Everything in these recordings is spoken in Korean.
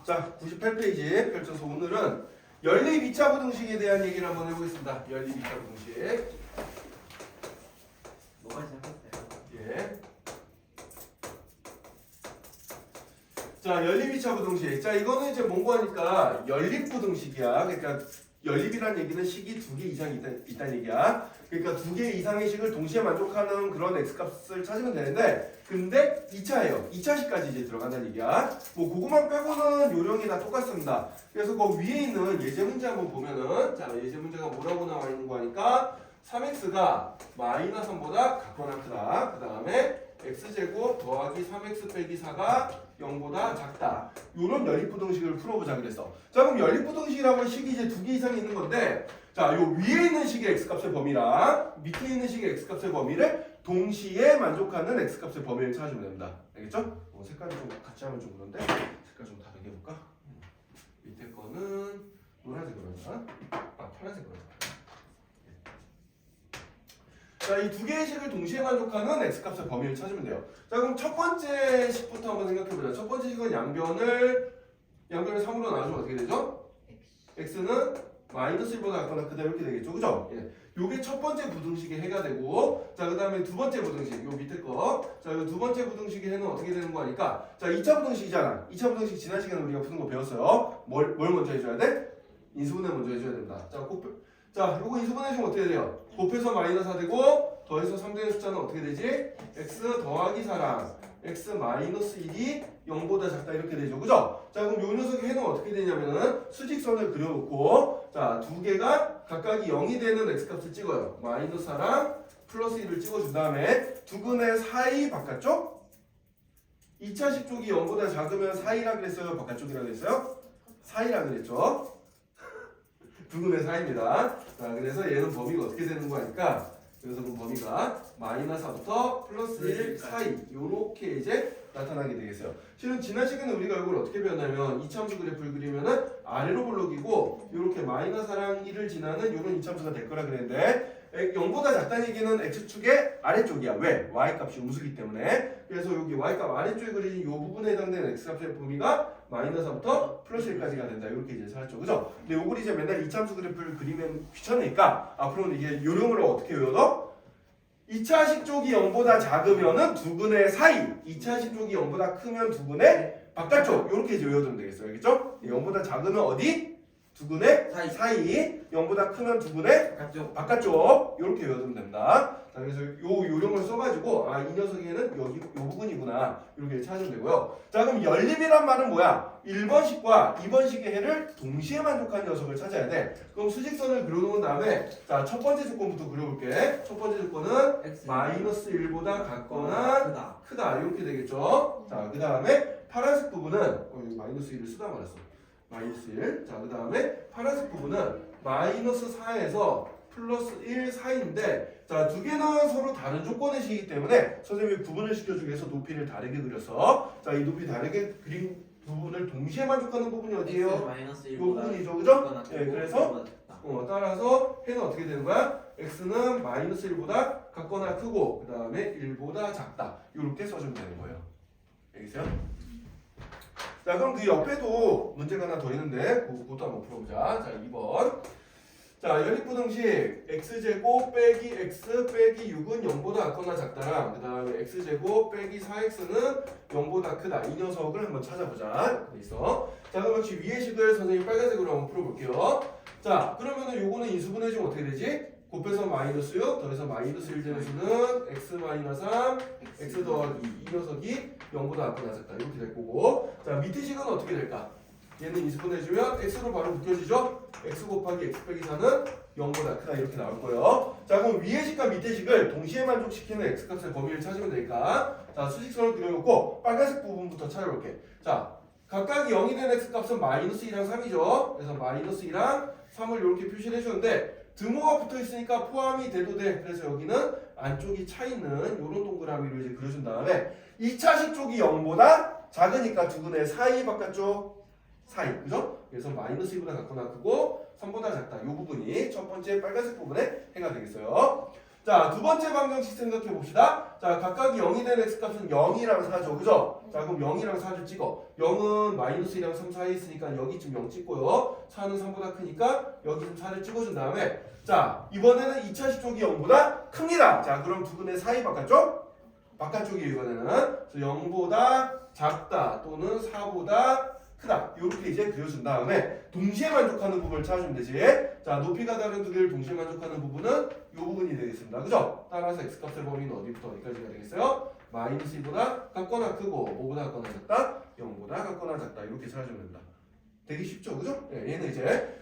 자, 98페이지 펼쳐서 오늘은 연립 2차 부등식에 대한 얘기를 한번 해보겠습니다. 연립 2차 부등식. 뭐가 시작했어요? 예. 자, 연립 2차 부등식. 자, 이거는 이제 뭔고 하니까 연립 부등식이야. 그러니까 연립이란 얘기는 식이 2개 이상이 있다는 얘기야. 그러니까 2개 이상의 식을 동시에 만족하는 그런 x값을 찾으면 되는데, 근데 2차예요. 2차식까지 이제 들어간다는 얘기야. 뭐 그거만 빼고는 요령이 다 똑같습니다. 그래서 그 위에 있는 예제 문제 한번 보면은, 자, 예제 문제가 뭐라고 나와 있는 거 하니까 3x가 마이너스 3보다 같거나 크다. 그 다음에 x제곱 더하기 3x 빼기 4가 0보다 작다. 요런 연립부등식을 풀어보자 그랬어. 자, 그럼 연립부등식이라고 하면 식이 이제 2개 이상이 있는 건데, 자, 요 위에 있는 식의 x값의 범위랑 밑에 있는 식의 x값의 범위를 동시에 만족하는 x값의 범위를 찾아주면 됩니다. 알겠죠? 색깔이 좀 같이 하면 좀 그런데 색깔 좀 다르게 해볼까? 밑에 거는 노란색으로 하자. 아, 파란색으로 하자. 자, 이 2개의 식을 동시에 만족하는 x값의 범위를 찾으면 돼요. 자, 그럼 첫 번째 식부터 한번 생각해보자. 첫 번째 식은 양변을 3으로 나눠주면 어떻게 되죠? x는 마이너스 1보다 같거나 크다 이렇게 되겠죠. 그죠? 예. 요게 첫 번째 부등식의 해가 되고, 자, 그 다음에 두 번째 부등식, 요 밑에 거. 자, 요 두 번째 부등식의 해는 어떻게 되는 거 하니까, 자, 2차 부등식이잖아. 2차 부등식 지난 시간에 우리가 푸는 거 배웠어요. 뭘 먼저 해줘야 돼? 인수분해 먼저 해줘야 된다. 자, 요거 인수분해 해주면 어떻게 돼요? 곱해서 마이너스 4 되고, 더해서 3되는 숫자는 어떻게 되지? x 더하기 4랑 x 마이너스 1이 0보다 작다 이렇게 되죠. 그죠? 자, 그럼 요 녀석의 해는 어떻게 되냐면은 수직선을 그려놓고, 자, 두 개가 각각이 0이 되는 x값을 찍어요. 마이너스 4랑 플러스 1을 찍어준 다음에 두근의 사이 바깥쪽? 2차식 쪽이 0보다 작으면 사이라 그랬어요? 바깥쪽이라 그랬어요? 사이라 그랬죠? 두근의 사이입니다. 자, 그래서 얘는 범위가 어떻게 되는 거니까, 그래서 그 범위가 마이너스 4부터 플러스 1 사이 요렇게 이제 나타나게 되겠어요. 실은 지난 시간에 우리가 이걸 어떻게 배웠냐면 이차함수 그래프를 그리면은 아래로 볼록이고 요렇게 마이너스 4랑 1을 지나는 요런 이차함수가 될 거라 그랬는데, 0보다 작다는 얘기는 x축의 아래쪽이야. 왜? y값이 음수기 때문에. 그래서 여기 y값 아래쪽에 그려진 이 부분에 해당되는 x값의 범위가 마이너스 4부터 플러스 1까지가 된다. 이렇게 이제 살았죠. 그죠? 근데 요걸 이제 맨날 이차함수 그래프를 그리면 귀찮으니까 앞으로는 이게 요령으로 어떻게 외워둬? 2차식 쪽이 0보다 작으면은 두근의 사이, 2차식 쪽이 0보다 크면 두근의 바깥쪽 이렇게 이제 외워두면 되겠어요. 알겠죠? 0보다 작으면 어디? 두근의 사이, 0보다 크면 두근의 바깥쪽 이렇게 외워두면 됩니다. 자, 그래서 요 요령을 써가지고 이 녀석에는 여기 요 부분이구나 이렇게 찾으면 되고요. 자, 그럼 연립이란 말은 뭐야? 1번식과 2번식의 해를 동시에 만족하는 녀석을 찾아야 돼. 그럼 수직선을 그려놓은 다음에 자, 첫 번째 조건부터 그려볼게. 첫 번째 조건은 마이너스 1보다 같거나 크다 이렇게 되겠죠. 자, 그 다음에 파란색 부분은 여기 마이너스 1을 쓰다 말았어. 마이너스 1. 자, 그 다음에 파란색 부분은 마이너스 4에서 플러스 1 사이인데, 자, 두 개는 서로 다른 조건의 식이기 때문에 선생님이 구분을 시켜주기 위해서 높이를 다르게 그려서, 자, 이 높이 다르게 그린 부분을 동시에 만족하는 부분이 어디예요? 이 부분이죠. 그죠? 예, 그래서 따라서 해는 어떻게 되는 거야? x는 마이너스 1보다 같거나 크고 그 다음에 1보다 작다. 이렇게 써주면 되는 거예요. 알겠어요? 자, 그럼 그 옆에도 문제가 하나 더 있는데 그것도 한번 풀어보자. 자, 2번. 자, 연립부등식 x제곱 빼기 x 빼기 6은 0보다 같거나 작다랑 그 다음에 x제곱 빼기 4x는 0보다 크다. 이 녀석을 한번 찾아보자. 돼 있어. 자, 그럼 역시 위의 식을 선생님 빨간색으로 한번 풀어볼게요. 자, 그러면은 요거는 인수분해주면 어떻게 되지? 곱해서 마이너스 6 더해서 마이너스 1 되는 수는 x 마이너스 3 x 더하기 이 녀석이 0보다 같거나 작다 이렇게 될 거고, 자, 밑에 식은 어떻게 될까? 얘는 인수분해주면 x로 바로 묶여지죠? x 곱하기 x 빼기 4는 0보다 크다 이렇게 나올 거예요. 자, 그럼 위의 식과 밑의 식을 동시에 만족시키는 x값의 범위를 찾으면 되니까, 자, 수직선을 그려놓고 빨간색 부분부터 찾아볼게. 자, 각각 0이 된 x값은 마이너스 2랑 3이죠. 그래서 마이너스 2랑 3을 이렇게 표시를 해주는데 등호가 붙어 있으니까 포함이 돼도 돼. 그래서 여기는 안쪽이 차 있는 이런 동그라미로 이제 그려준 다음에 2차식 쪽이 0보다 작으니까 두근의 사이 바깥쪽 사이, 그죠? 그래서 마이너스 2보다 같거나 크고 3보다 작다. 이 부분이 첫 번째 빨간색 부분에 해가 되겠어요. 자, 두 번째 방정식 생각해 봅시다. 자, 각각 0이 된 x값은 0이랑 4죠, 그죠? 자 그럼 0이랑 4를 찍어. 0은 마이너스 1이랑 3 사이에 있으니까 여기쯤 0 찍고요. 4는 3보다 크니까 여기 좀 4를 찍어준 다음에 자 이번에는 2차 시쪽이 0보다 큽니다. 자 그럼 두 근의 사이 바깥쪽? 바깥쪽이 이번에는 0보다 작다 또는 4보다 크다 이렇게 이제 그려준 다음에 동시에 만족하는 부분을 찾아주면 되지. 자 높이가 다른 두 개를 동시에 만족하는 부분은 이 부분이 되겠습니다. 그죠? 따라서 x값의 범위는 어디부터 어디까지가 되겠어요? 마이너스 2보다 같거나 크고 5보다 같거나 작다 0보다 같거나 작다 이렇게 찾아주면 된다. 되게 쉽죠? 그죠? 네, 얘는 이제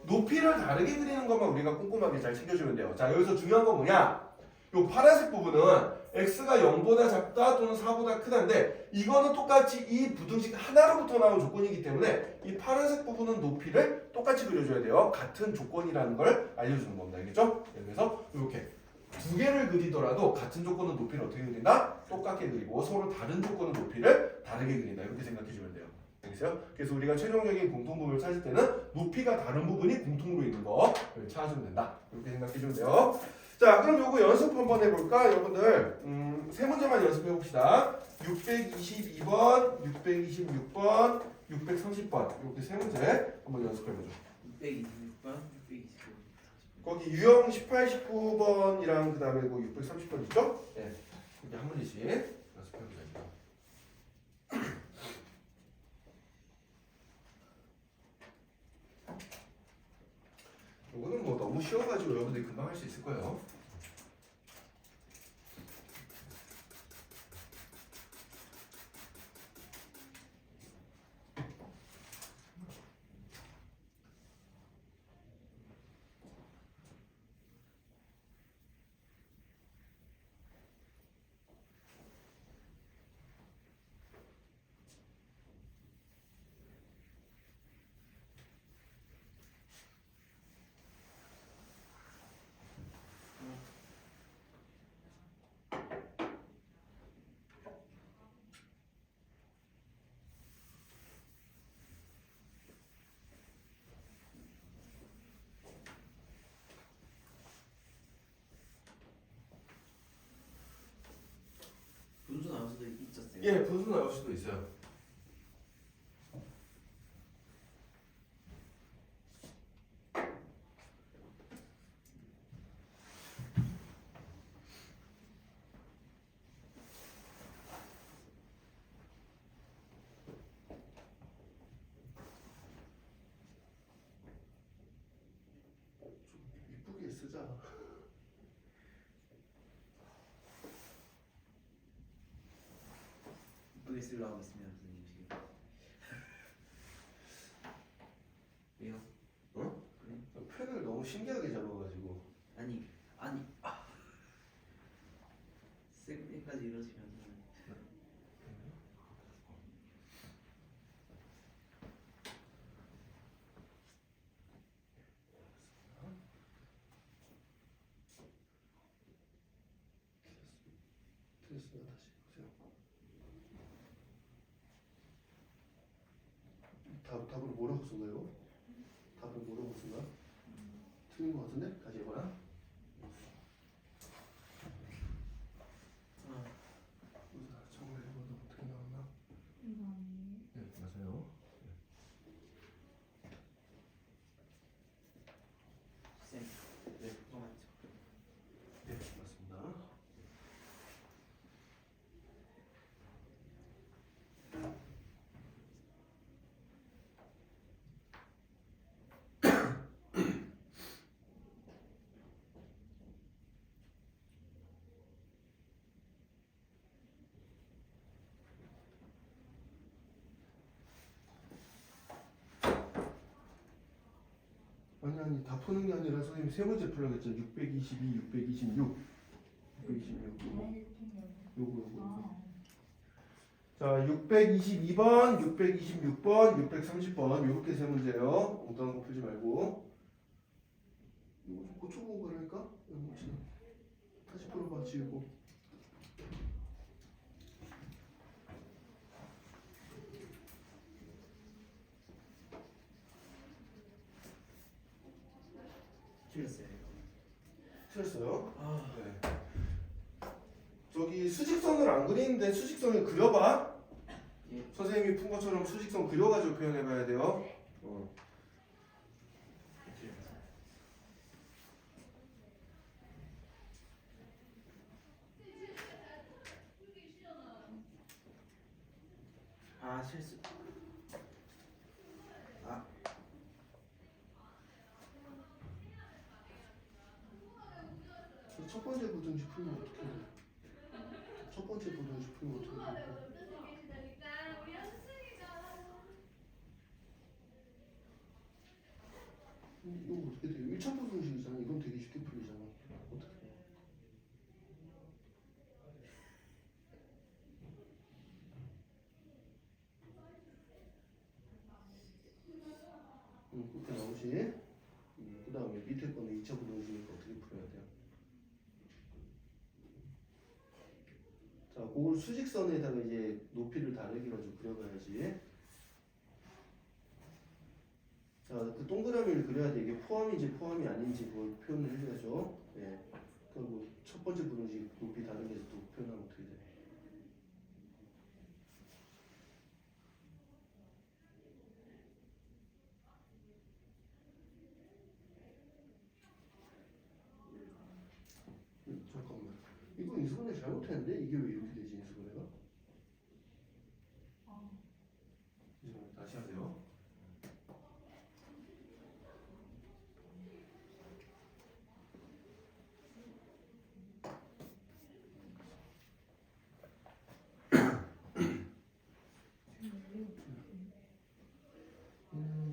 높이를 다르게 그리는 것만 우리가 꼼꼼하게 잘 챙겨주면 돼요. 자 여기서 중요한 건 뭐냐? 요 파란색 부분은 x가 0보다 작다 또는 4보다 크다인데 이거는 똑같이 이 부등식 하나로부터 나온 조건이기 때문에 이 파란색 부분은 높이를 똑같이 그려줘야 돼요. 같은 조건이라는 걸 알려주는 겁니다. 알겠죠? 그래서 이렇게 두 개를 그리더라도 같은 조건은 높이를 어떻게 그린다? 똑같게 그리고 서로 다른 조건은 높이를 다르게 그린다. 이렇게 생각해주면 돼요. 알겠어요? 그래서 우리가 최종적인 공통부분을 찾을 때는 높이가 다른 부분이 공통으로 있는 거를 찾아주면 된다. 이렇게 생각해주면 돼요. 자 그럼 요거 연습 한번 해볼까? 여러분들 세 문제만 연습해 봅시다. 622번, 626번, 630번 이렇게 세 문제 한번 연습해보죠. 626번, 625번. 거기 유형 18, 19번이랑 그 다음에 630번 있죠? 네. 이렇게 한 문제씩 연습해보자. 이거는 뭐 너무 쉬워가지고 여러분들이 금방 할 수 있을 거예요. 분수 나올 수도 있었어요. 예, 분수 나올 수도 있어요. 좀 이쁘게 쓰자. 이쁘게 쓰려고 있습니다, 선생님 지금. 왜요? 어? 그래? 펜을 너무 신기하게 잡아가지고. 아니. 쌤까지 이러시면 됐습니다. 다시 보세요. 답을 뭐라고 쓴 거예요? 답을 뭐라고 쓴 거야? 틀린 거 같은데? 다시 해봐라. 정말 해봐도 어떻게 나왔나? 이거 아니에요? 네, 맞아요. 쌤. 네. 그거 맞죠? 네, 맞습니다. 아니 다 푸는 게 아니라 선생님이 세 문제 풀라고 했죠. 622, 626, 626 요거. 아, 자 622번, 626번, 630번 요렇게 세 문제예요. 엉뚱한 거 풀지 말고. 이거 좀 고쳐보고 그러니까 다시 풀어봐 지우고. 틀렸어요. 틀렸어요? 아, 네. 저기 수직선을 안 그리는데 수직선을 그려봐. 선생님이 푼 것처럼 수직선 그려가지고 표현해봐야 돼요. 아 실수. 아 첫 번째 부등식 풀면 어떻게 돼? 첫 번째 부등식 풀면 어떻게 돼? 이거 어떻게 돼요? 1차 부등식이잖아. 이건 되게 쉽게 풀리잖아. 어떻게 해? 그렇게 나오지? 그 다음에 밑에 거는 2차 부등식이니까 어떻게 풀어야 돼요? 자, 그걸 수직선에다가 이제 높이를 다르게 가지고 그려봐야지. 자, 그 동그라미를 그려야 돼. 이게 포함인지 포함이 아닌지 그걸 표현을 해줘야죠. 예. 그리고 첫 번째 부등식 높이 다르게 해서 또 표현하면 어떻게 돼? 잠깐만. 이거 인수분해 잘못했는데? 이게 왜 이렇게 되지, 인수분해가? 인수분해 다시 하세요.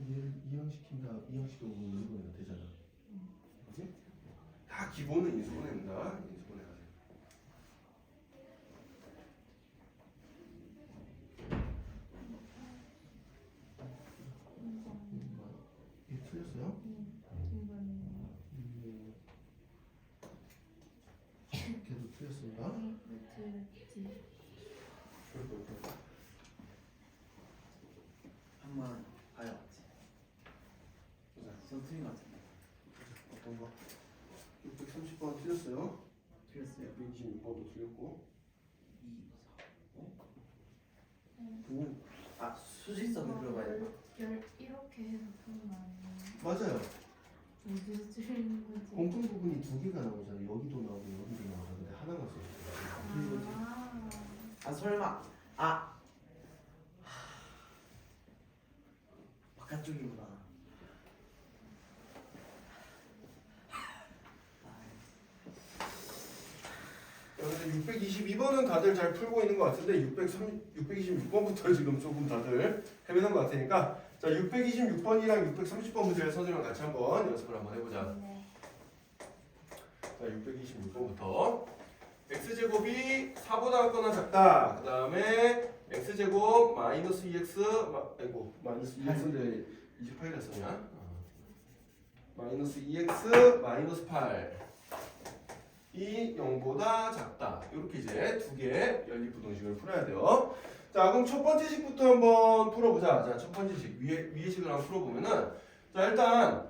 얘를 이항시킨다. 이항시키면 인수분해가 되잖아. 그지? 다 기본은 인수분해입니다. 인수분해가 돼. 이게 틀렸어요? 걔도 틀렸습니다. 한번 봐요. 전 틀린 것 같은데. 어떤 거? 630번 틀렸어요. 틀렸어요. 126번도 틀렸고. 2, 4, 5. 아 수직선을 그려봐야 돼. 이렇게 해서 푸는 거 아니에요? 맞아요. 어디서 틀리는 거지? 공통 부분이 두 개가 나오잖아요. 여기도 나오고 여기도 나오잖아요. 근데 하나만 써주세요. 아 설마. 아 바깥쪽이구나. 근데 622번은 다들 잘 풀고 있는 것 같은데 626번부터 지금 조금 다들 헤매는 것 같으니까 자 626번이랑 630번 문제를 선생님이랑 같이 한번 연습을 한번 해보자. 네. 자 626번부터 x제곱이 4보다 크거나 작다. 그 다음에 x제곱 마이너스 2x 아이고 마이너스 2x인데 28이라 썼냐? 마이너스 2x 마이너스 8 이 0보다 작다. 이렇게 이제 두 개의 연립부등식을 풀어야 돼요. 자, 그럼 첫 번째 식부터 한번 풀어보자. 자, 첫 번째 식 위에 식을 한번 풀어보면은 자 일단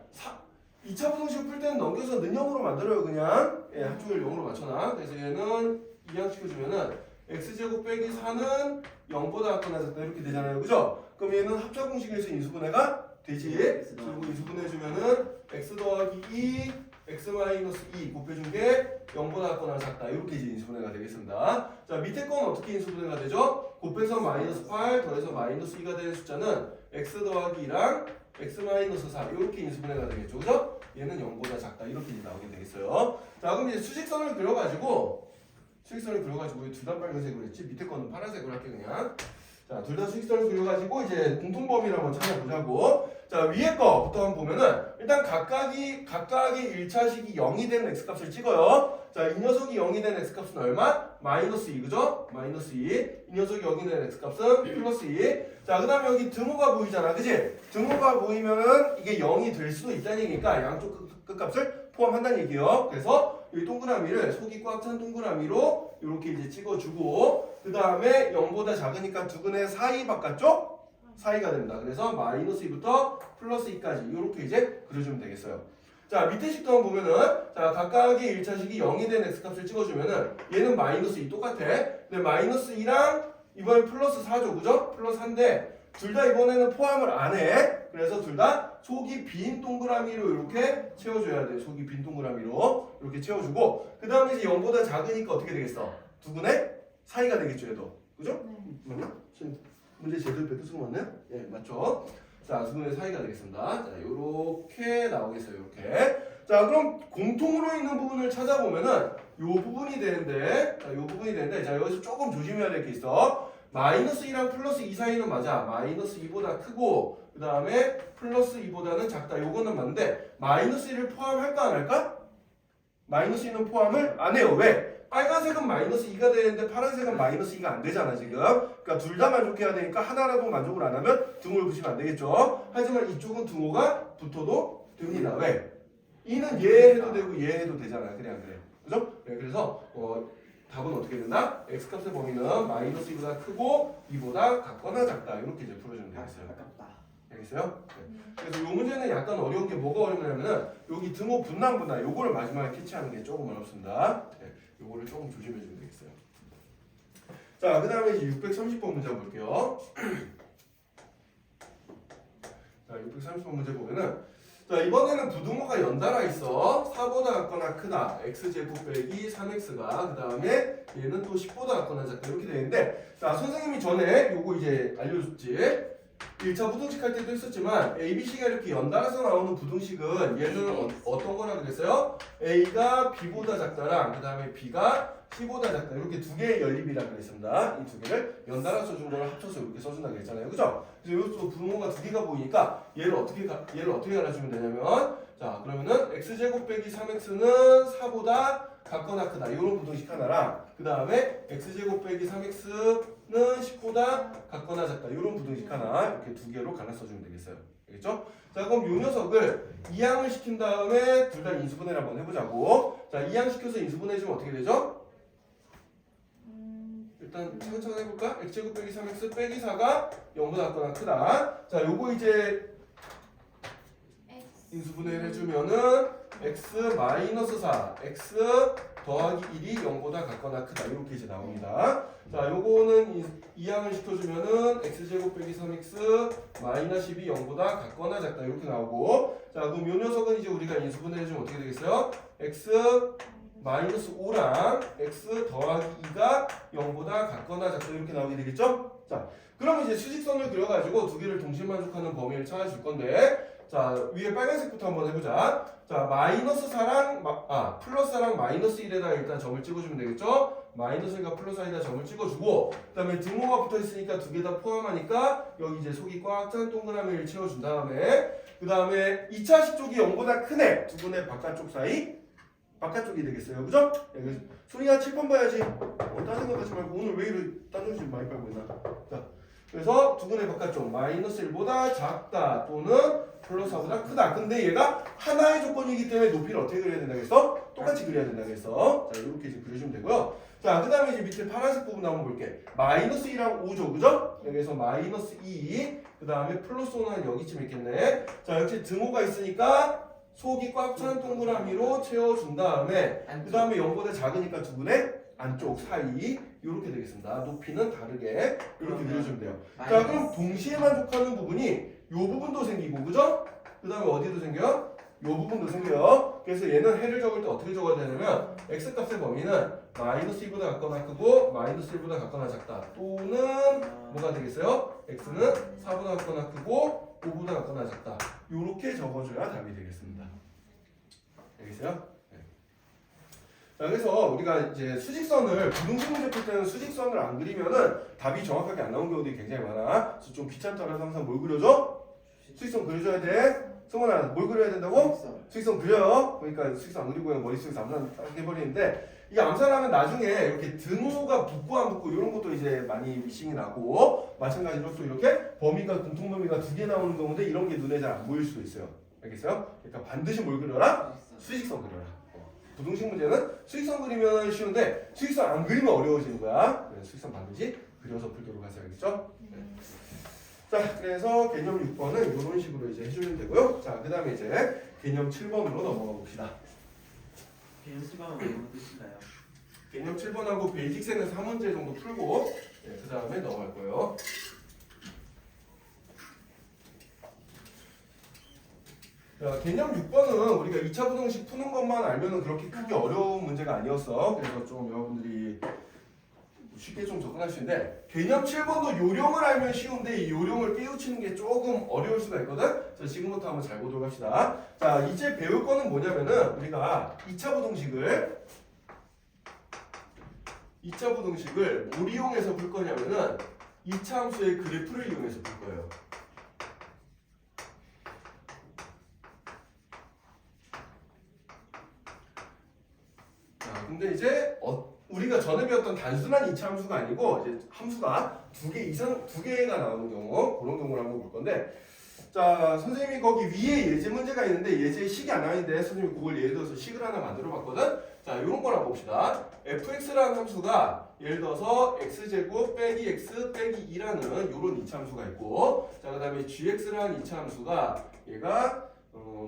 2차 부등식 풀 때는 넘겨서 는형으로 만들어요. 그냥 예, 한쪽을 0으로 맞춰놔. 그래서 얘는 이항시켜주면은 x제곱 빼기 4는 0보다 작거나 작다 이렇게 되잖아요. 그죠? 그럼 얘는 합작공식에서 인수분해가 되지. 그리고 인수분해주면은 x 더하기 2 x 마이너스 2 곱해준 게 0보다 작거나 작다 이렇게 이제 인수분해가 되겠습니다. 자 밑에 건 어떻게 인수분해가 되죠? 곱해서 마이너스 8 더해서 마이너스 2가 되는 숫자는 x 더하기 2랑 x 마이너스 4 이렇게 인수분해가 되겠죠, 그죠? 얘는 0보다 작다 이렇게 이제 나오게 되겠어요. 자 그럼 이제 수직선을 그려가지고 왜 둘 다 빨간색으로 했지? 밑에 거는 파란색으로 할게 그냥. 자 둘 다 수직선을 그려가지고 이제 공통범위를 한번 찾아보자고. 자 위에 거부터 한번 보면은 일단 각각이 1차식이 0이 되는 x값을 찍어요. 자 이 녀석이 0이 되는 x값은 얼마? 마이너스 2 그죠? 마이너스 2. 이 녀석이 0이 되는 x값은 플러스 2. 자 그 다음에 여기 등호가 보이잖아 그지? 등호가 보이면은 이게 0이 될 수도 있다는 얘기니까 양쪽 끝값을 포함한다는 얘기예요. 그래서 이 동그라미를 속이 꽉 찬 동그라미로 이렇게 이제 찍어주고 그 다음에 0보다 작으니까 두근의 사이 바깥쪽 사이가 됩니다. 그래서 마이너스 2부터 플러스 2까지 이렇게 이제 그려주면 되겠어요. 자 밑에 식도 한번 보면은 자 각각의 1차식이 0이 된 x값을 찍어주면은 얘는 마이너스 2 똑같아. 근데 마이너스 2랑 이번엔 플러스 4죠. 그죠? 플러스 4인데 둘 다 이번에는 포함을 안 해. 그래서 둘 다 속이 빈 동그라미로 이렇게 채워줘야 돼. 속이 빈 동그라미로 이렇게 채워주고 그 다음에 이제 0보다 작으니까 어떻게 되겠어? 두근의 사이가 되겠죠. 얘도. 그죠? 네. 맞나? 문제 제대로 뱉어 쓴 거 맞나요? 예, 맞죠? 자, 두근의 사이가 되겠습니다. 자, 요렇게 나오겠어요. 요렇게. 자, 그럼 공통으로 있는 부분을 찾아보면은 요 부분이 되는데, 자, 요 부분이 되는데, 자, 여기서 조금 조심해야 될 게 있어. 마이너스 2랑 플러스 2 사이는 맞아. 마이너스 2보다 크고, 그 다음에 플러스 2보다는 작다. 요거는 맞는데, 마이너스 1을 포함할까, 안 할까? 마이너스 2는 포함을 안 해요. 왜? 빨간색은 마이너스 2가 되는데 파란색은 마이너스 2가 안 되잖아 지금. 그러니까 둘 다 만족해야 되니까 하나라도 만족을 안 하면 등호를 붙이면 안 되겠죠. 하지만 이쪽은 등호가 붙어도 됩니다. 왜? 2는 얘 해도 되고 얘 해도 되잖아. 그래 안 그래? 그죠? 네, 그래서 답은 어떻게 된다? x값의 범위는 마이너스 2보다 크고 2보다 같거나 작다. 이렇게 이제 풀어주면 되겠어요. 아깝다. 알겠어요? 네. 그래서 이 문제는 약간 어려운 게 뭐가 어렵냐면은 여기 등호 분남 요거를 마지막에 캐치하는 게 조금 어렵습니다. 네, 요거를 조금 조심해 주면 되겠어요. 자, 그 다음에 이제 630번 문제 볼게요. 자, 630번 문제 보면은 자, 이번에는 부등호가 연달아 있어. 4보다 같거나 크다. x제곱 빼기 3x가 그 다음에 얘는 또 10보다 같거나 작다. 이렇게 되는데 자, 선생님이 전에 요거 이제 알려줬지. 1차 부등식 할 때도 했었지만 ABC가 이렇게 연달아서 나오는 부등식은 얘는 어떤 거라 그랬어요? A가 B보다 작다랑 그 다음에 B가 C보다 작다 이렇게 두 개의 연립이라 그랬습니다. 이 두 개를 연달아서 준 거를 합쳐서 이렇게 써준다 그랬잖아요. 그죠? 그래서 여기서 부등호가 두 개가 보이니까 얘를 어떻게 갈아주면 되냐면 자 그러면은 x제곱 빼기 3x는 4보다 같거나 크다 이런 부등식 하나랑 그 다음에 x제곱 빼기 3x는 10보다 같거나 작다 이런 부등식 하나 이렇게 두 개로 갈라 써주면 되겠어요. 알겠죠? 자 그럼 이 녀석을 이항을 시킨 다음에 둘 다 인수분해를 한번 해보자고. 자 이항 시켜서 인수분해 해주면 어떻게 되죠? 일단 차근차근 해볼까? x제곱 빼기 3x 빼기 4가 0보다 같거나 크다. 자 요거 이제 인수분해를 해주면은 x 마이너스 4 x 더하기 1이 0보다 같거나 크다 이렇게 이제 나옵니다. 자 요거는 이항을 시켜주면은 x제곱 빼기 3x 마이너스 10이 0보다 같거나 작다 이렇게 나오고 자 그럼 요 녀석은 이제 우리가 인수분해 해주면 어떻게 되겠어요? x 마이너스 5랑 x 더하기 2가 0보다 같거나 작다 이렇게 나오게 되겠죠? 자 그럼 이제 수직선을 그려가지고 두 개를 동시에 만족하는 범위를 찾아줄 건데 자 위에 빨간색부터 한번 해보자. 자 마이너스 4랑 플러스 4랑 마이너스 1에다 일단 점을 찍어주면 되겠죠? 마이너스 1과 플러스 4에다 점을 찍어주고 그 다음에 등호가 붙어있으니까 두 개 다 포함하니까 여기 이제 속이 꽉 찬 동그라미를 채워준 다음에 그 다음에 2차식 쪽이 0보다 큰 애 두 분의 바깥쪽 사이 바깥쪽이 되겠어요. 그죠? 소리야 7번 봐야지. 딴 생각하지 말고 오늘 왜 이렇게 딴 정신 많이 빨고 있나? 자, 그래서 두 분의 바깥쪽 마이너스 1보다 작다 또는 플러스 4보다 크다. 근데 얘가 하나의 조건이기 때문에 높이를 어떻게 그려야 된다고 했어? 똑같이 그려야 된다고 했어. 자, 이렇게 이제 그려주면 되고요. 자, 그 다음에 이제 밑에 파란색 부분 한번 볼게. 마이너스 2랑 5죠. 그죠? 여기서 마이너스 2, 그 다음에 플러스 5는 여기쯤 있겠네. 자, 역시 등호가 있으니까 속이 꽉 찬 동그라미로 채워준 다음에 그 다음에 0보다 작으니까 두 분의 안쪽 사이 이렇게 되겠습니다. 높이는 다르게 이렇게 그려주면 돼요. 자 그럼 동시에 만족하는 부분이 이 부분도 생기고 그죠? 그 다음에 어디도 생겨요? 이 부분도 생겨요. 그래서 얘는 해를 적을 때 어떻게 적어야 되냐면 x값의 범위는 마이너스 2보다 같거나 크고 마이너스 1보다 같거나 작다 또는 뭐가 되겠어요? x는 4보다 같거나 크고 5보다 같거나 작다 이렇게 적어줘야 답이 되겠습니다. 알겠어요? 네. 자 그래서 우리가 이제 수직선을 부등식 문제 풀 때는 수직선을 안 그리면은 답이 정확하게 안 나오는 경우들이 굉장히 많아. 그래서 좀 귀찮더라도 항상 뭘 그려줘? 수직선 그려줘야 돼. 성원아 뭘 그려야 된다고? 수직선 그려요. 그러니까 수직선 안 그리고 그냥 머릿속에서 암산 딱 해버리는데 이게 암산하면 나중에 이렇게 등호가 붙고 안 붙고 이런 것도 이제 많이 미싱이 나고 마찬가지로 또 이렇게 범위가 공통 범위가 두 개 나오는 경우인데 이런 게 눈에 잘 안 보일 수도 있어요. 알겠어요? 그러니까 반드시 뭘 그려라? 수직선 그려라. 부등식 문제는 수직선 그리면 쉬운데 수직선 안 그리면 어려워지는 거야. 그래서 수직선 반드시 그려서 풀도록 하세요. 알겠죠? 네. 자, 그래서 개념 6번은 이런 식으로 이제 해주면 되고요. 자, 그 다음에 이제 개념 7번으로 넘어가 봅시다. 개념 7번은 무슨 뜻인가요? 개념 7번하고 베이직생에서 한 문제 정도 풀고 네, 그 다음에 넘어갈 거예요. 자, 개념 6번은 우리가 2차 부등식 푸는 것만 알면은 그렇게 크게 어려운 문제가 아니었어. 그래서 좀 여러분들이 쉽게 좀 접근할 수 있는데, 개념 7번도 요령을 알면 쉬운데 이 요령을 깨우치는 게 조금 어려울 수가 있거든. 자, 지금부터 한번 잘 보도록 합시다. 자, 이제 배울 거는 뭐냐면은 우리가 2차 부등식을 뭘 이용해서 풀 거냐면은 2차 함수의 그래프를 이용해서 풀 거예요. 자, 근데 이제 우리가 전에 배웠던 단순한 2차 함수가 아니고 이제 함수가 두 개가 나오는 경우, 그런 경우를 한번 볼 건데, 자, 선생님이 거기 위에 예제 문제가 있는데 예제에 식이 안 나와있는데 선생님이 그걸 예를 들어서 식을 하나 만들어 봤거든. 자, 이런 걸 한번 봅시다. fx라는 함수가 예를 들어서 x제곱 빼기 x 빼기 2라는 이런 2차 함수가 있고, 자, 그 다음에 gx라는 2차 함수가 얘가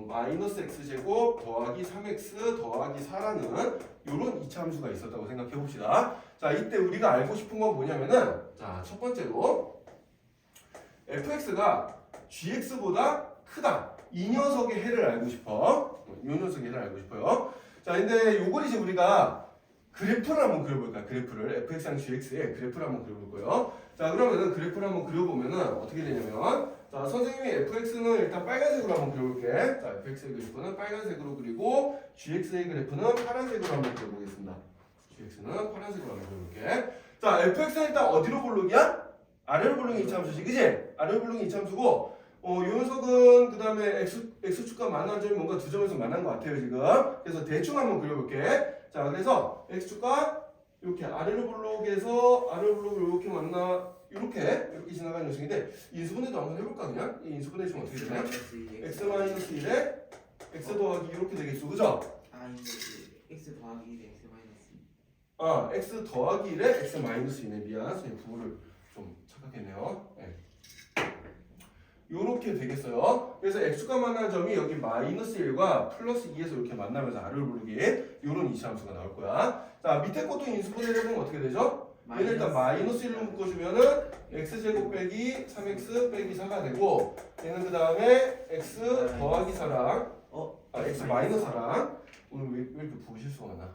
마이너스 x제곱 더하기 3x 더하기 4라는 이런 2차 함수가 있었다고 생각해 봅시다. 자, 이때 우리가 알고 싶은 건 뭐냐면은, 자, 첫 번째로 fx가 gx보다 크다. 이 녀석의 해를 알고 싶어. 이 녀석의 해를 알고 싶어요. 자, 근데 요걸 이제 우리가 그래프를 한번 그려볼까요? 그래프를 fx랑 gx의 그래프를 한번 그려볼 거예요. 자, 그러면은 그래프를 한번 그려보면은 어떻게 되냐면, 자, 선생님이 fx는 일단 빨간색으로 한번 그려볼게. 자, fx의 그래프는 빨간색으로 그리고 gx의 그래프는 파란색으로 한번 그려보겠습니다. gx는 파란색으로 한번 그려볼게. 자, fx는 일단 어디로 볼록이야? 아래로 볼록이 2차 함수지, 그지? 아래로 볼록이 2차 함수고, 요 녀석은 그 다음에 x축과 만난 점이 뭔가 두 점에서 만난 것 같아요, 지금. 그래서 대충 한번 그려볼게. 자, 그래서 x축과 이렇게 아래로 볼록에서 아래로 볼록을 이렇게 만나, 이렇게 지나가는 녀석인데, 인수분해도 한번 해볼까, 그냥? 이 인수분해 지금 어떻게 되냐? x-1에 x 더하기 이렇게 되겠죠, 그죠? 아, 이거 x 더하기 1에 x 마이너스 2. 아, x 더하기 1에 x-2네. 미안, 선생님 부호를 좀 착각했네요. 네. 요렇게 되겠어요. 그래서 x축과 만나는 점이 여기 마이너스 1과 플러스 2에서 이렇게 만나면서 아래로 부르기 요런 2차 함수가 나올 거야. 자, 밑에 것도 인수분해를 해보면 어떻게 되죠? 얘는 일단 마이너스 1로 묶어주면은 x제곱 빼기 3x 빼기 4가 되고, 얘는 그 다음에 x 더하기 4랑 x 마이너스 4랑, 오늘 왜 이렇게 부호 실수가 많아?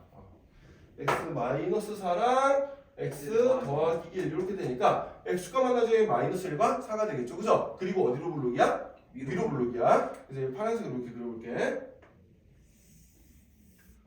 x 마이너스 4랑 x 더하기 1 이렇게 되니까 x축과 만나는 점이 마이너스 1과 4가 되겠죠, 그죠? 그리고 어디로 볼록이야? 위로 볼록이야. 그래서 파란색으로 이렇게 그려볼게.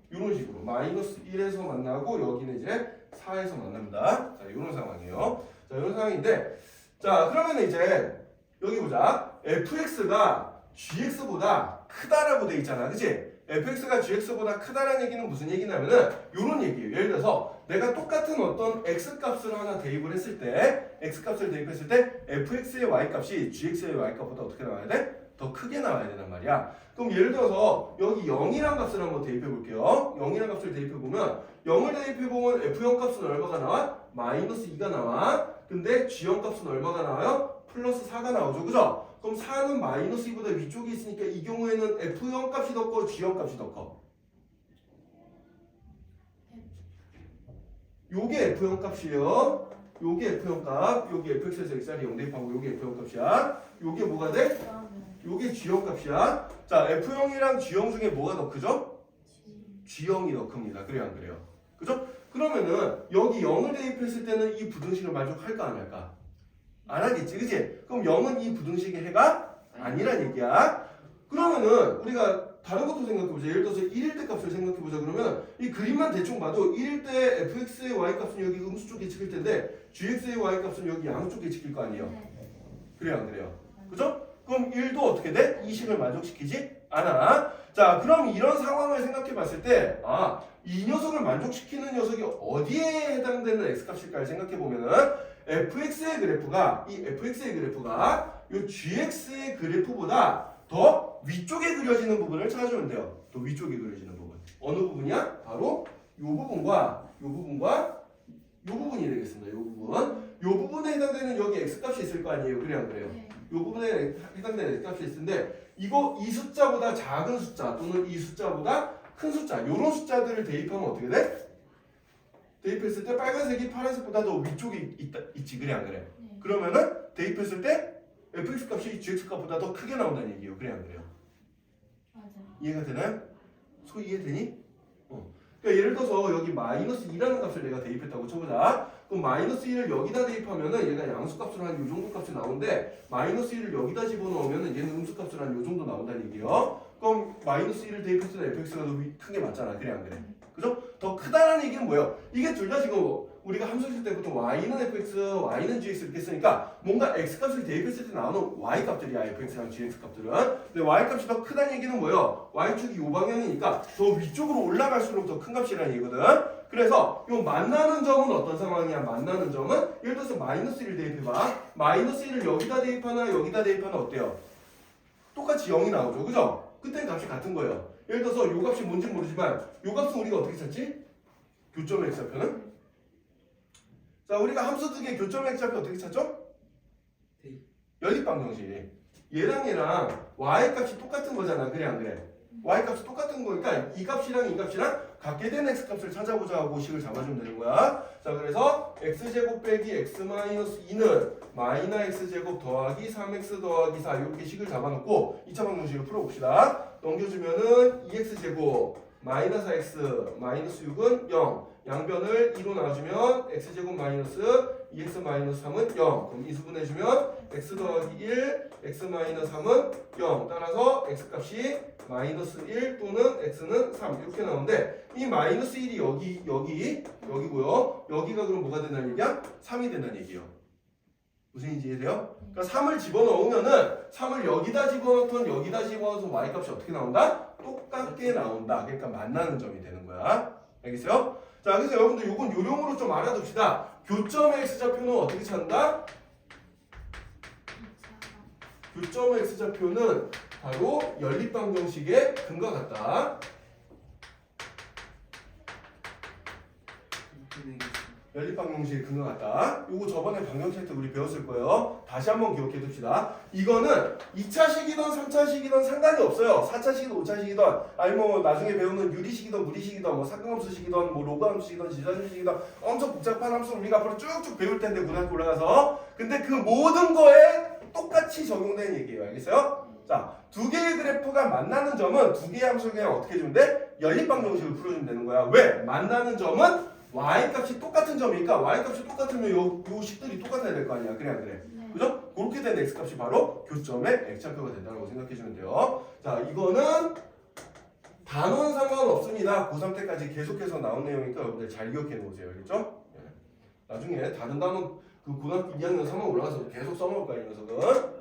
이런 식으로 마이너스 1에서 만나고 여기는 이제 4에서 만납니다. 자, 이런 상황이에요. 자, 이런 상황인데, 자, 그러면 이제 여기 보자. fx가 gx보다 크다라고 돼 있잖아, 그치? fx가 gx보다 크다라는 얘기는 무슨 얘기냐면은 요런 얘기예요. 예를 들어서 내가 똑같은 어떤 x값을 하나 대입을 했을 때, x값을 대입했을 때 fx의 y값이 gx의 y값보다 어떻게 나와야 돼? 더 크게 나와야 된단 말이야. 그럼 예를 들어서 여기 0이란 값을 한번 대입해 볼게요. 0이란 값을 대입해 보면 0을 대입해 보면 f0 값은 얼마가 나와? 마이너스 2가 나와. 근데 g0 값은 얼마가 나와요? 플러스 4가 나오죠, 그죠? 그럼 4는 마이너스 2보다 위쪽에 있으니까 이 경우에는 f0 값이 더 커, g0 값이 더 커? 요게 f0 값이에요. 요게 f0 값, 요게 fx에서 xr이 0 대입하고 요게 f0 값이야. 요게 뭐가 돼? 요게 g0 값이야. 자, f0이랑 g0 중에 뭐가 더 크죠? g0이 더 큽니다. 그래요, 안 그래요? 그죠? 그러면은 여기 0을 대입했을 때는 이 부등식을 만족할까 안 할까? 안 하겠지, 그치? 그럼 0은 이 부등식의 해가 아니란 얘기야. 그러면은 우리가 다른 것도 생각해보자. 예를 들어서 1일 때 값을 생각해보자. 그러면 이 그림만 대충 봐도 1일 때 fx의 y값은 여기 음수 쪽에 찍힐 텐데 gx의 y값은 여기 양쪽에 찍힐 거 아니에요? 그래요, 안 그래요? 그죠? 그럼 1도 어떻게 돼? 이 식을 만족시키지 않아. 자, 그럼 이런 상황을 생각해 봤을 때, 아, 이 녀석을 만족시키는 녀석이 어디에 해당되는 x값일까를 생각해 보면은 fx의 그래프가, 이 fx의 그래프가 이 gx의 그래프보다 더 위쪽에 그려지는 부분을 찾아주면 돼요. 더 위쪽에 그려지는 부분. 어느 부분이야? 바로 이 부분과 이 부분과 이 부분이 되겠습니다. 이 부분. 이 부분에 해당되는 여기 x값이 있을 거 아니에요? 그래요, 안 그래요? 이 부분에 해당되는 x값이 있을 텐데 이거 이 숫자보다 작은 숫자 또는 이 숫자보다 큰 숫자, 이런 숫자들을 대입하면 어떻게 돼? 대입했을 때 빨간색이 파란색보다 더 위쪽에 있지 그래 안 그래? 네. 그러면은 대입했을 때 fx 값이 gx 값보다 더 크게 나온다는 얘기예요. 그래 안 그래요? 맞아요. 이해가 되나요? 소 이해되니? 그러니까 예를 들어서 여기 마이너스 2라는 값을 내가 대입했다고 쳐보자. 그럼 마이너스 1을 여기다 대입하면은 얘가 양수값으로 한 요 정도 값이 나오는데 마이너스 1을 여기다 집어넣으면은 얘는 음수값으로 한 요 정도 나온다는 얘기예요. 그럼 마이너스 1을 대입했을 때 fx가 더 큰 게 맞잖아. 그래 안 그래? 그죠? 더 크다는 얘기는 뭐예요? 이게 둘 다 지금 우리가 함수 칠 때부터 y는 fx, y는 gx 이렇게 쓰니까 뭔가 x 값을 대입했을 때 나오는 y 값들이야. fx랑 gx 값들은. 근데 y 값이 더 크다는 얘기는 뭐예요? y축이 요 방향이니까 더 위쪽으로 올라갈수록 더 큰 값이라는 얘기거든. 그래서 요 만나는 점은 어떤 상황이야? 만나는 점은 예를 들어서 마이너스 1을 대입해봐. 마이너스 1을 여기다 대입하나 여기다 대입하나 어때요? 똑같이 0이 나오죠. 그죠? 그때는 값이 같은 거예요. 예를 들어서 요 값이 뭔지 모르지만 요 값은 우리가 어떻게 찾지? 교점 x좌표는? 자, 우리가 함수 두 개 교점 x좌표 어떻게 찾죠? 연립방정식. 얘랑 얘랑 y 값이 똑같은 거잖아. 그래 안 그래? y 값이 똑같은 거니까 이 값이랑 이 값이랑 같게 된 x 값을 찾아보자 하고 식을 잡아주면 되는 거야. 자, 그래서 x제곱 빼기 x 마이너스 2는 마이너 x제곱 더하기 3x 더하기 4 이렇게 식을 잡아놓고 2차 방정식을 풀어봅시다. 넘겨주면은 2x제곱 마이너스 4x 마이너스 6은 0 양변을 2로 나눠주면 x제곱 마이너스 2x 마이너스 3은 0 그럼 이수분해주면 x 더하기 1 x 마이너스 3은 0 따라서 x 값이 마이너스 1 또는 x는 3 이렇게 나오는데 이 마이너스 1이 여기고요 여기가 그럼 뭐가 된다는 얘기야? 3이 된다는 얘기예요. 무슨 얘기인지 이해돼요? 그러니까 3을 집어넣으면은 3을 여기다 집어넣던 여기다 집어넣어서 y 값이 어떻게 나온다? 똑같게 나온다. 그러니까 만나는 점이 되는 거야. 알겠어요? 자, 그래서 여러분들 요건 요령으로 좀 알아둡시다. 교점의 x좌표는 어떻게 찾는다? 교점의 x좌표는 바로 연립방정식의 근과 같다. 연립방정식의 근과 같다. 요거 저번에 방정식 때 우리 배웠을 거예요. 다시 한번 기억해 둡시다. 이거는 2차식이든 3차식이든 상관이 없어요. 4차식이든 5차식이든 아니 뭐 나중에 배우는 유리식이든 무리식이든 뭐 삼각함수식이든 뭐 로그함수식이든 지수함수식이든 엄청 복잡한 함수를 우리가 앞으로 쭉쭉 배울 텐데 고등학교 올라가서 근데 그 모든 거에 똑같이 적용되는 얘기예요. 알겠어요? 자, 두 개의 그래프가 만나는 점은 두 개의 함수를 그냥 어떻게 해주면 돼? 연립방정식을 풀어주면 되는 거야. 왜? 만나는 점은 y값이 똑같은 점이니까 y값이 똑같으면 요 식들이 똑같아야 될 거 아니야. 그래 안 그래? 네. 그죠? 그렇게 된 x값이 바로 교점의 x좌표가 된다고 생각해주면 돼요. 자, 이거는 단원 상관없습니다. 고3 때까지 계속해서 나온 내용이니까 여러분들 잘 기억해 놓으세요. 알겠죠? 네. 나중에 다른 단원 그 고등학교 2학년 3학 올라가서 계속 써먹을 거야, 이 녀석은.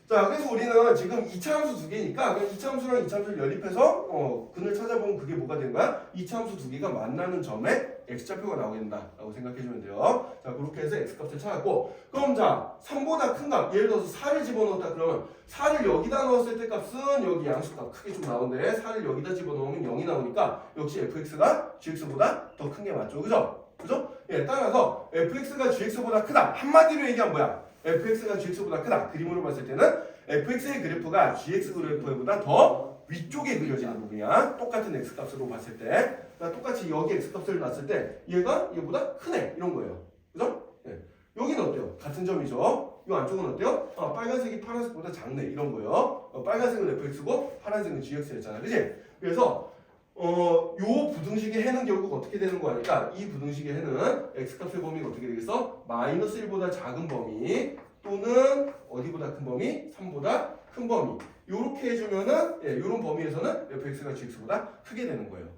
자, 그래서 우리는 지금 2차 함수 두 개니까 그냥 2차 함수랑 2차 함수를 연립해서 근을 찾아보면 그게 뭐가 되는 거야? 2차 함수 두 개가 만나는 점에 x좌표가 나오게 된다라고 생각해주면 돼요. 자, 그렇게 해서 x값을 찾았고 그럼 자, 3보다 큰 값, 예를 들어서 4를 집어넣었다 그러면 4를 여기다 넣었을 때 값은 여기 양수값 크게 좀 나오는데 4를 여기다 집어넣으면 0이 나오니까 역시 fx가 gx보다 더 큰 게 맞죠. 그죠? 그죠? 예, 따라서 fx가 gx보다 크다. 한마디로 얘기하면 뭐야? fx가 gx보다 크다. 그림으로 봤을 때는 fx의 그래프가 gx 그래프보다 더 위쪽에 그려지는 부분이야. 똑같은 x값으로 봤을 때. 그러니까 똑같이 여기 x값을 놨을 때 얘가 얘보다 크네. 이런 거예요. 그죠? 예. 여기는 어때요? 같은 점이죠. 이 안쪽은 어때요? 빨간색이 파란색보다 작네. 이런 거예요. 빨간색은 fx고 파란색은 gx였잖아. 그치? 그래서 요 부등식의 해는 결국 어떻게 되는 거 하니까 이 부등식의 해는 x값의 범위가 어떻게 되겠어? 마이너스 1보다 작은 범위 또는 어디보다 큰 범위? 3보다 큰 범위 요렇게 해주면은 요런 범위에서는 fx가 gx보다 크게 되는 거예요.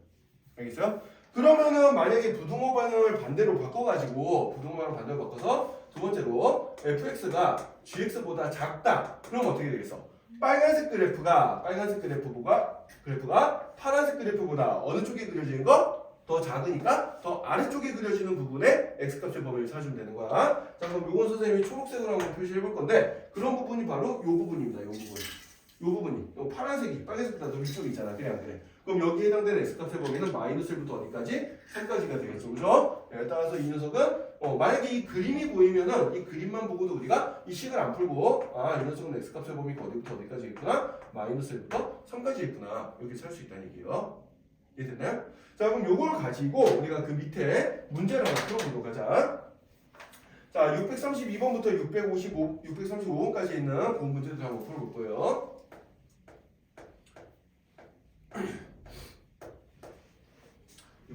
알겠어요? 그러면은 만약에 부등호 반응을 반대로 바꿔가지고 부등호 반응을 반대로 바꿔서 두 번째로 fx가 gx보다 작다 그럼 어떻게 되겠어? 빨간색 그래프가 파란색 그래프보다 어느 쪽에 그려지는 거? 더 작으니까 더 아래쪽에 그려지는 부분에 x값의 범위를 찾으면 되는 거야. 자, 그럼 요건 선생님이 초록색으로 한번 표시해 볼 건데 그런 부분이 바로 요 부분입니다. 요 부분이 요 파란색이 빨간색보다 더 위쪽에 있잖아. 그래 안 그래? 그럼 여기에 해당되는 x값의 범위는 마이너스 1부터 어디까지? 3까지가 되겠죠. 그죠? 따라서 이 녀석은 만약에 이 그림이 보이면은 이 그림만 보고도 우리가 이 식을 안 풀고 이 녀석은 x값의 범위가 어디부터 어디까지 있구나? 마이너스 1부터 3까지 있구나. 이렇게 찾을 수 있다는 얘기예요. 이해됐나요? 자, 그럼 요걸 가지고 우리가 그 밑에 문제를 한번 풀어보도록 하자. 자, 632번부터 635번까지 있는 그 문제들 한번 풀어볼 거예요.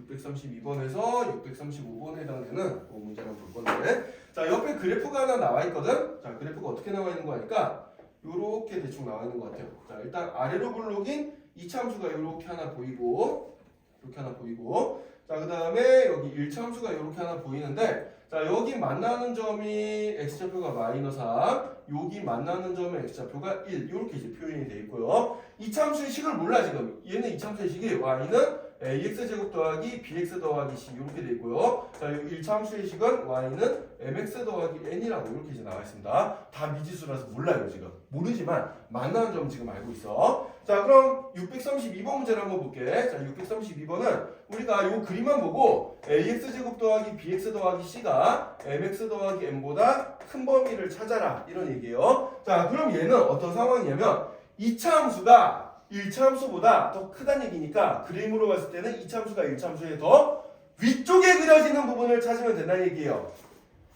(632번에서) (635번에) 해당되는 그 문제를 한번 볼 건데, 자, 옆에 그래프가 하나 나와 있거든. 자, 그래프가 어떻게 나와 있는 거 하니까 요렇게 대충 나와 있는 것 같아요. 자, 일단 아래로 블록인 이차함수가 요렇게 하나 보이고, 이렇게 하나 보이고, 자, 그 다음에 여기 1차함수가 이렇게 하나 보이는데, 자, 여기 만나는 점이 x좌표가 -3, 여기 만나는 점의 x좌표가 1, 이렇게 이제 표현이 되어 있고요. 이차함수의 식을 몰라 지금. 얘는 이차함수의 식이 y는 ax 제곱 더하기 bx 더하기 c 이렇게 되어 있고요. 자, 여기 1차함수의 식은 y는 mx 더하기 n이라고 이렇게 이제 나와 있습니다. 다 미지수라서 몰라요 지금. 모르지만 만나는 점 지금 알고 있어. 자, 그럼 632번 문제를 한번 볼게. 자, 632번은 우리가 이 그림만 보고 ax 제곱 더하기 bx 더하기 c가 mx 더하기 n보다 큰 범위를 찾아라 이런 얘기예요. 자, 그럼 얘는 어떤 상황이냐면 2차 함수가 1차 함수보다 더 크다는 얘기니까 그림으로 봤을 때는 2차 함수가 1차 함수에 더 위쪽에 그려지는 부분을 찾으면 된다는 얘기예요.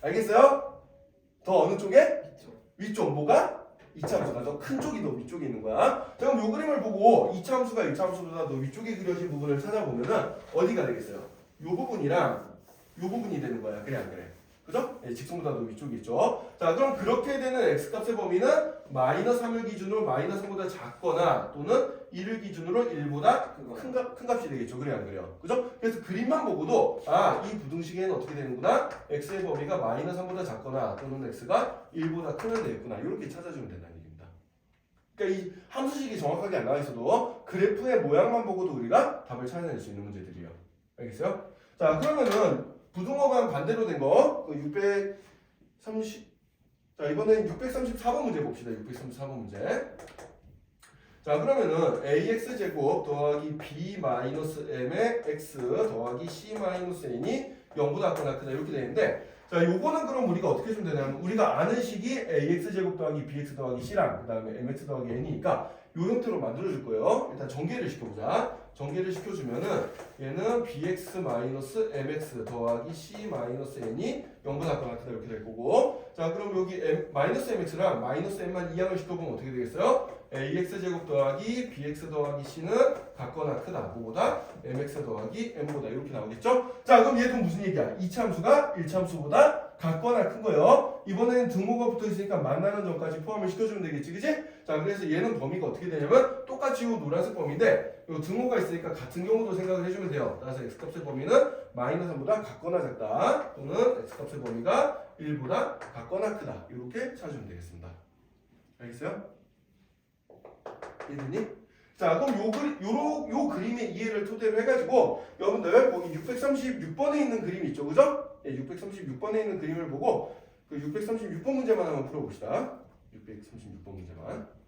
알겠어요? 더 어느 쪽에? 위쪽. 뭐가? 2차 함수가 더 큰 쪽이 더 위쪽에 있는 거야. 자, 그럼 이 그림을 보고 2차 함수가 1차 함수보다 더 위쪽에 그려진 부분을 찾아보면은 어디가 되겠어요? 이 부분이랑 이 부분이 되는 거야. 그래 안 그래? 그죠? 네, 직선보다 더 위쪽에 있죠. 자, 그럼 그렇게 되는 x값의 범위는 -3을 기준으로 -3보다 작거나 또는 1을 기준으로 1보다 큰 값이 되겠죠. 그래 안 그래요? 그죠? 그래서 그림만 보고도 이 부등식에는 어떻게 되는구나? x의 범위가 -3보다 작거나 또는 x가 1보다 크면 되겠구나. 이렇게 찾아주면 된다는 얘기입니다. 그러니까 이 함수식이 정확하게 안 나와 있어도 그래프의 모양만 보고도 우리가 답을 찾아낼 수 있는 문제들이에요. 알겠어요? 자, 그러면은 부등호방 반대로 된 거, 그 630, 자, 이번엔 634번 문제 봅시다. 634번 문제. 자, 그러면은 ax제곱 더하기 b-m의 x 더하기 c-n이 0보다 크거나 크다 이렇게 되는데, 자, 요거는 그럼 우리가 어떻게 해주면 되냐면 우리가 아는 식이 ax제곱 더하기 bx 더하기 c랑 그 다음에 mx 더하기 n이니까 요 형태로 만들어줄 거예요. 일단 전개를 시켜보자. 전개를 시켜주면은 얘는 bx-mx 더하기 c-n이 0보다 크거나 크다 이렇게 될 거고, 자, 그럼 여기 -mx랑 -m만 이항을 시켜보면 어떻게 되겠어요? ax제곱 더하기 bx 더하기 c는 같거나 크다. 뭐보다? mx 더하기 m보다 이렇게 나오겠죠? 자, 그럼 얘도 무슨 얘기야? 2차 함수가 1차 함수보다 같거나 큰 거예요. 이번에는 등호가 붙어 있으니까 만나는 점까지 포함을 시켜주면 되겠지, 그지? 자, 그래서 얘는 범위가 어떻게 되냐면 똑같이 이 노란색 범위인데 이 등호가 있으니까 같은 경우도 생각을 해주면 돼요. 따라서 x값의 범위는 -3보다 같거나 작다 또는 x값의 범위가 1보다 같거나 크다 이렇게 찾으면 되겠습니다. 알겠어요? 이해됐니? 자, 그럼 요 그림의 이해를 토대로 해가지고 여러분들 거기 636번에 있는 그림이 있죠, 그죠? 네, 636번에 있는 그림을 보고 그 636번 문제만 한번 풀어봅시다. 636번 문제만.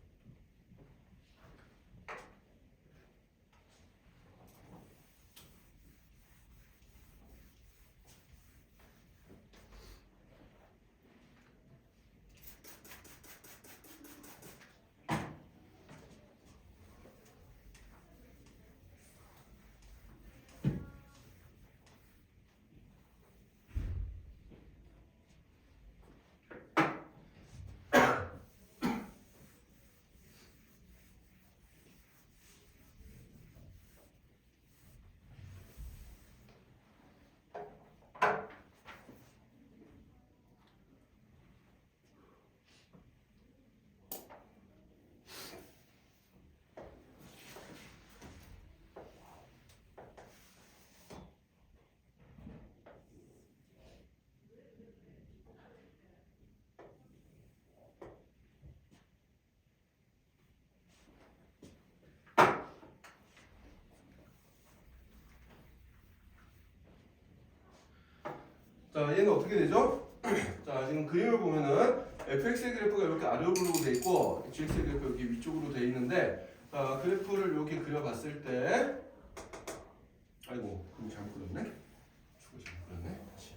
자, 얘는 어떻게 되죠? 자, 지금 그림을 보면은 fx의 그래프가 이렇게 아래로 돼 있고 gx의 그래프가 여기 위쪽으로 돼 있는데, 그래프를 이렇게 그려봤을 때, 아이고, 그럼 잘못 그렸네? 축을 잘못 그렸네? 다시.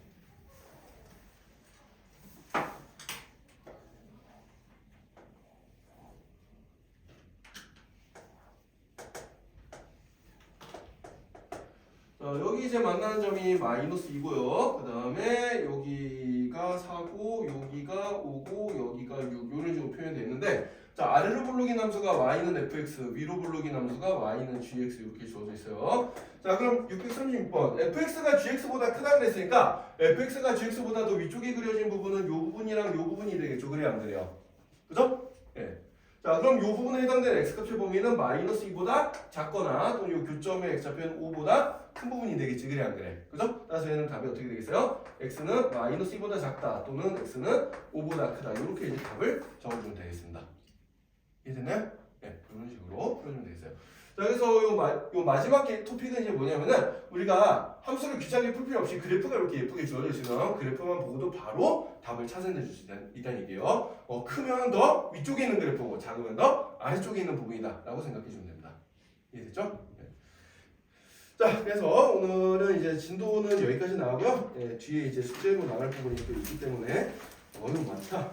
여기 이제 만나는 점이 마이너스 2고요. 그 다음에 여기가 4고 여기가 5고 여기가 6 이런 식으로 표현되어 있는데 자 아래로 불러긴 함수가 y는 fx 위로 불러긴 함수가 y는 gx 이렇게 주어져 있어요. 자 그럼 636번 fx가 gx보다 크다 그랬으니까 fx가 gx보다 더 위쪽에 그려진 부분은 이 부분이랑 이 부분이 되겠죠. 그래야 안 그래요? 그죠? 예. 자 그럼 이 부분에 해당되는 x값의 범위는 마이너스 2보다 작거나 또는 이 교점의 x좌표는 5보다 큰 부분이 되겠지. 그래 안 그래? 그죠? 따라서 얘는 답이 어떻게 되겠어요? x는 마이너스 2보다 작다 또는 x는 5보다 크다 이렇게 이제 답을 적어주면 되겠습니다. 이해됐나요? 네, 이런 식으로 표현하면 되겠어요. 자, 그래서 요 마지막 토픽은 이제 뭐냐면은 우리가 함수를 귀찮게 풀 필요 없이 그래프가 이렇게 예쁘게 주어져 있으면 그래프만 보고도 바로 답을 찾아낼 수 있다는 얘기예요. 크면 더 위쪽에 있는 그래프고 작으면 더 아래쪽에 있는 부분이다 라고 생각해 주면 됩니다. 이해됐죠? 네. 자, 그래서 오늘은 이제 진도는 여기까지 나오고요. 네, 뒤에 이제 숙제로 나갈 부분이 또 있기 때문에 너무 많다.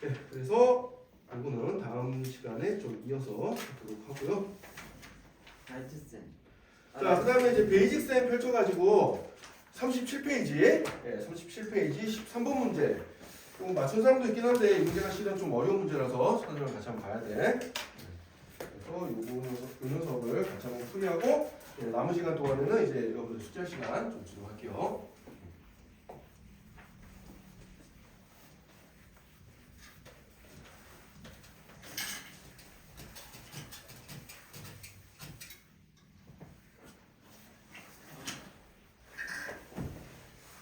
네, 그래서 이거는 다음 시간에 좀 이어서 보도록 하고요. 라이트쌤. 자, 그 다음에 이제 베이직쌤 펼쳐가지고 37페이지, 37페이지 13번 문제. 맞춘 사람도 있긴 한데 이 문제가 실은 좀 어려운 문제라서 선생님랑 같이 한번 봐야 돼. 그래서 요 녀석을 같이 한번 풀이하고 남은 시간 동안에는 이제 여러분들 숙제할 시간 좀 주도록 할게요.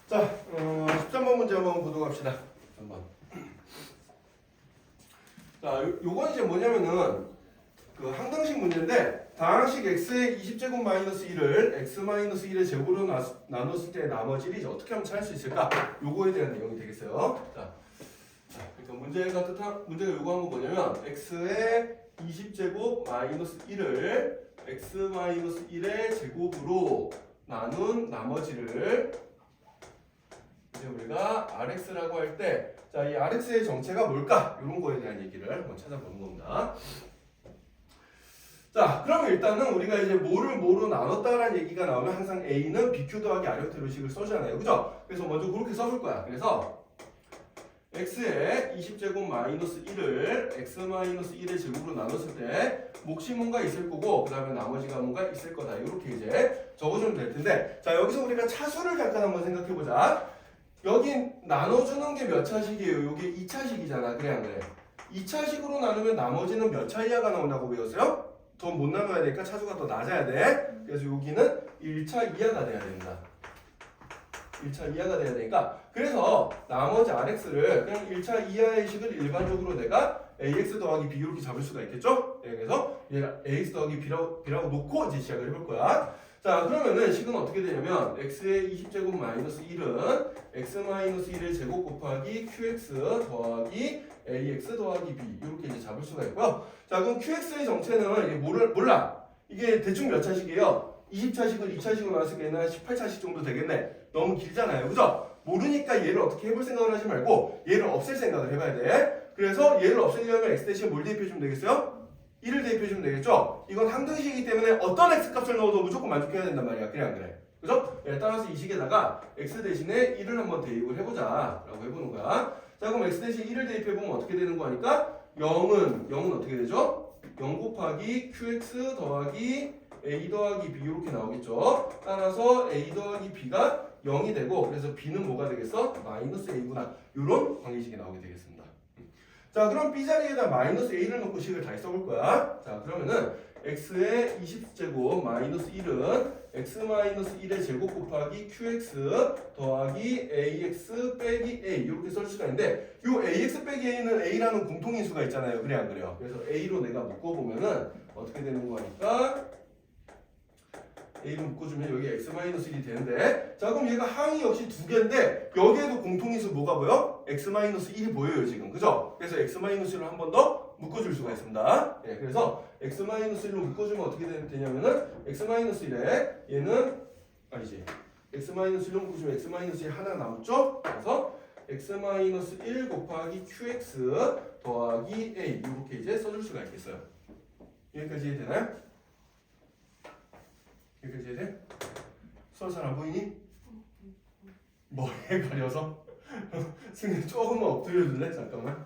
자, 13번 문제 한번 보도록 합시다. 13번. 자, 요건 이제 뭐냐면은 그 항등식 문제인데 다항식 x의 20제곱 마이너스 1을 x 마이너스 1의 제곱으로 나눴을 때 나머지를 이제 어떻게 하면 찾을 수 있을까? 요거에 대한 내용이 되겠어요. 자, 그러니까 문제가 요구한 건 뭐냐면 x의 20제곱 마이너스 1을 x 마이너스 1의 제곱으로 나눈 나머지를 이제 우리가 rx라고 할 때 자, 이 rx의 정체가 뭘까? 이런 거에 대한 얘기를 한번 찾아보는 겁니다. 자, 그럼 일단은 우리가 이제 뭐로 나눴다라는 얘기가 나오면 항상 a는 bq 더하기 rx식을 써주잖아요. 그죠? 그래서 먼저 그렇게 써볼 거야. 그래서 x의 20제곱 마이너스 1을 x 마이너스 1의 제곱으로 나눴을 때 몫이 뭔가 있을 거고 그 다음에 나머지가 뭔가 있을 거다. 이렇게 이제 적어주면 될 텐데 자, 여기서 우리가 차수를 잠깐 한번 생각해보자. 여기 나눠주는 게 몇 차식이에요? 이게 2차식이잖아. 그래 안 그래? 2차식으로 나누면 나머지는 몇 차 이하가 나온다고 배웠어요? 더 못 나눠야 되니까 차수가 더 낮아야 돼. 그래서 여기는 1차 이하가 돼야 된다. 1차 이하가 돼야 되니까 그래서 나머지 rx를 그냥 1차 이하의 식을 일반적으로 내가 ax 더하기 b 이렇게 잡을 수가 있겠죠? 네, 그래서 얘가 ax 더하기 b라고 놓고 이제 시작을 해볼 거야. 자, 그러면은 식은 어떻게 되냐면 x의 20제곱 마이너스 1은 x 마이너스 1의 제곱 곱하기 qx 더하기 ax 더하기 b 이렇게 이제 잡을 수가 있고요. 자, 그럼 qx의 정체는 이게 몰라. 이게 대충 몇 차식이에요? 20차식을 2차식으로 나눴을 때는 18차식 정도 되겠네. 너무 길잖아요. 그죠? 모르니까 얘를 어떻게 해볼 생각을 하지 말고 얘를 없앨 생각을 해봐야 돼. 그래서 얘를 없애려면 x 대신 뭘 대입해주면 되겠어요? 1을 대입해주면 되겠죠? 이건 항등식이기 때문에 어떤 x값을 넣어도 무조건 만족해야 된단 말이야. 그래 안 그래? 그죠? 예, 따라서 이 식에다가 x 대신에 1을 한번 대입을 해보자 라고 해보는 거야. 자, 그럼 x 대신 1을 대입해보면 어떻게 되는 거 하니까 0은 어떻게 되죠? 0 곱하기 qx 더하기 a 더하기 b 이렇게 나오겠죠. 따라서 a 더하기 b가 0이 되고 그래서 b는 뭐가 되겠어? 마이너스 a구나. 이런 관계식이 나오게 되겠습니다. 자, 그럼 b 자리에다 마이너스 a를 넣고 식을 다시 써볼 거야. 자, 그러면은 x의 20제곱 마이너스 1은 x 마이너스 1의 제곱 곱하기 qx 더하기 ax 빼기 a 이렇게 쓸 수가 있는데 이 ax 빼기 a는 a라는 공통인수가 있잖아요. 그래 안 그래요? 그래서 a로 내가 묶어보면은 어떻게 되는 거니까 a로 묶어주면 여기 x-1이 되는데 자, 그럼 얘가 항이 역시 두 개인데 여기에도 공통인수 뭐가 보여? x-1이 보여요 지금. 그죠? 그래서 x-1로 한 번 더 묶어줄 수가 있습니다. 예, 그래서 x-1로 묶어주면 어떻게 되냐면은 x-1에 얘는 아니지 x-1로 묶어주면 x-1 하나 남죠? 그래서 x-1 곱하기 qx 더하기 a 이렇게 이제 써줄 수가 있겠어요. 여기까지 이해되나요? 여기까지 해야 돼? 수업 잘 안 보이니? 머리에 가려서? 승리 조금만 엎드려 줄래? 잠깐만.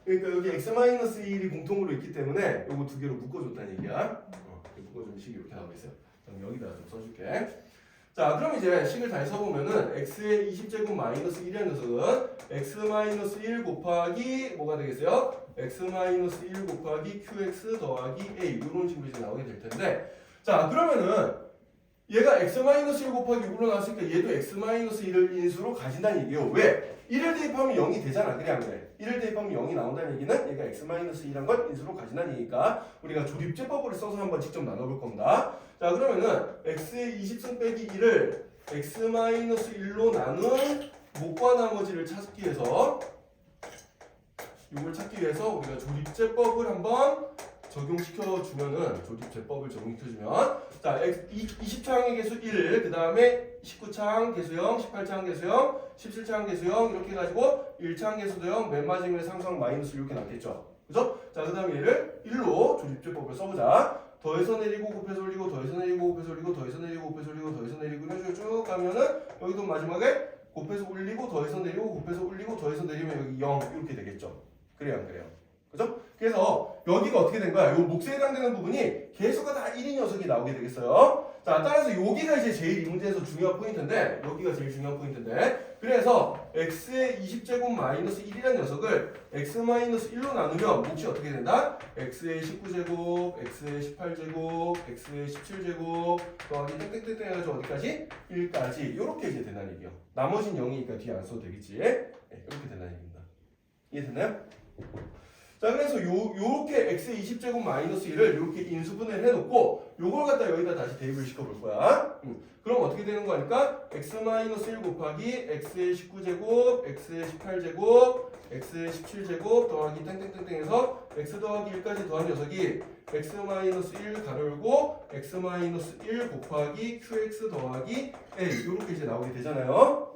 그러니까 여기 x-1이 공통으로 있기 때문에 요거 두 개로 묶어줬다는 얘기야. 묶어주는 식이 이렇게 나오고 있어요. 그럼 여기다가 좀 써줄게. 자, 그럼 이제 식을 다시 써보면은 x의 20제곱 마이너스 1이라는 녀석은 x-1 곱하기 뭐가 되겠어요? x-1 곱하기 qx 더하기 a 이런 식으로 이제 나오게 될 텐데, 자 그러면은 얘가 x-1 곱하기 6으로 나왔으니까 얘도 x-1을 인수로 가진다는 얘기예요. 왜? 1을 대입하면 0이 되잖아. 그래 안 그래? 1을 대입하면 0이 나온다는 얘기는 얘가 x-1이란 걸 인수로 가진다는 얘기니까 우리가 조립제법을 써서 한번 직접 나눠볼 겁니다. 자 그러면은 x의 20승 빼기 1을 x-1로 나눈 목과 나머지를 찾기 위해서 이걸 찾기 위해서 우리가 조립제법을 한번 적용시켜주면은 조립제법을 적용시켜주면 자 20차항의 개수 1, 그 다음에 19차항 개수 0, 18차항 개수 0, 17차항 개수 0 이렇게 해가지고 1차항 개수도 0, 맨 마지막에 상수항 마이너스 이렇게 나왔겠죠. 그죠? 자 그 다음에 얘를 1로 조립제법을 써보자. 더해서 내리고 곱해서 올리고 더해서 내리고 곱해서 올리고 더해서 내리고 곱해서 올리고 더해서 내리고 이런 식으로 쭉 가면은 여기도 마지막에 곱해서 올리고 더해서 내리고 곱해서 올리고 더해서 내리면 여기 0 이렇게 되겠죠. 그래요 안 그래요? 그죠? 그래서 여기가 어떻게 된 거야? 요 몫에 해당되는 부분이 개수가 다 1인 녀석이 나오게 되겠어요. 자 따라서 여기가 이제 제일 이 문제에서 중요한 포인트인데, 여기가 제일 중요한 포인트인데, 그래서 x의 20제곱 마이너스 1이라는 녀석을 x-1로 나누면 몫이 어떻게 된다? x의 19제곱, x의 18제곱, x의 17제곱 더하기 땡땡땡땡 해가지고 어디까지? 1까지 이렇게 이제 된다는 얘기요. 나머지는 0이니까 뒤에 안 써도 되겠지? 네, 이렇게 된다는 얘기입니다. 이해됐나요? 자 그래서 요렇게 x의 20제곱 마이너스 1을 이렇게 인수분해를 해놓고 요걸 갖다 여기다 다시 대입을 시켜볼 거야. 그럼 어떻게 되는 거니까 x-1 곱하기 x의 19제곱, x의 18제곱, x의 17제곱 더하기 땡땡땡땡 해서 x 더하기 1까지 더한 녀석이 x-1 가로 열고 x-1 곱하기 qx 더하기 a 요렇게 이제 나오게 되잖아요.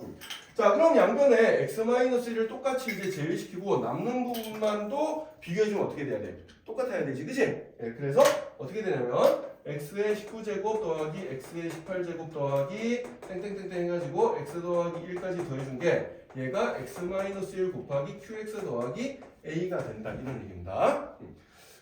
자 그럼 양변에 x-1을 똑같이 이제 제외시키고 남는 부분만 또 비교해주면 어떻게 돼야 돼? 똑같아야 되지, 그치? 네, 그래서 어떻게 되냐면 x의 19제곱 더하기 x의 18제곱 더하기 땡땡땡땡 해가지고 x 더하기 1까지 더해준 게 얘가 x-1 곱하기 qx 더하기 a가 된다 이런 얘기입니다.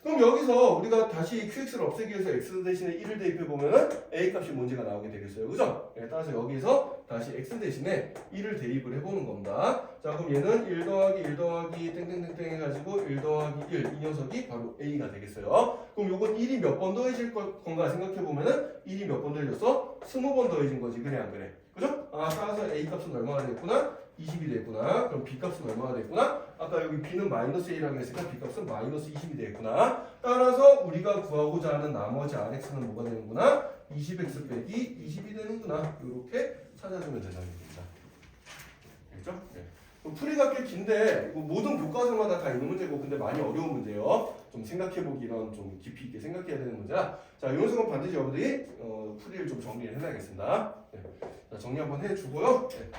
그럼 여기서 우리가 다시 qx를 없애기 위해서 x 대신에 1을 대입해보면은 a 값이 뭔지가 나오게 되겠어요. 그죠? 네, 따라서 여기서 다시 x 대신에 1을 대입을 해보는 겁니다. 자 그럼 얘는 1 더하기 1 더하기 땡땡땡땡 해가지고 1 더하기 1 이 녀석이 바로 a가 되겠어요. 그럼 요건 1이 몇 번 더해질 건가 생각해보면은 1이 몇 번 더해졌어? 20번 더해진 거지. 그래 안 그래? 그죠? 아 따라서 a 값은 얼마가 되겠구나? 20이 됐구나. 그럼 b 값은 얼마가 됐구나? 아까 여기 b는 마이너스 1이라고 했으니까 b 값은 마이너스 20이 되겠구나. 따라서 우리가 구하고자 하는 나머지 rx는 뭐가 되는구나? 20x 빼기 20이 되는구나. 이렇게 찾아주면 된다는 얘기입니다. 알겠죠? 네. 풀이가 꽤 긴데 이거 모든 교과서마다 다 있는 문제고 근데 많이 어려운 문제예요. 좀 생각해보기랑 좀 깊이 있게 생각해야 되는 문제라 자 이런 순간 반드시 여러분들이 풀이를 좀 정리를 해놔야겠습니다. 네. 자, 정리 한번 해주고요. 네.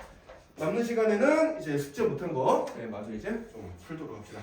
남는 시간에는 이제 숙제 못한 거 마저 이제 좀 풀도록 합시다.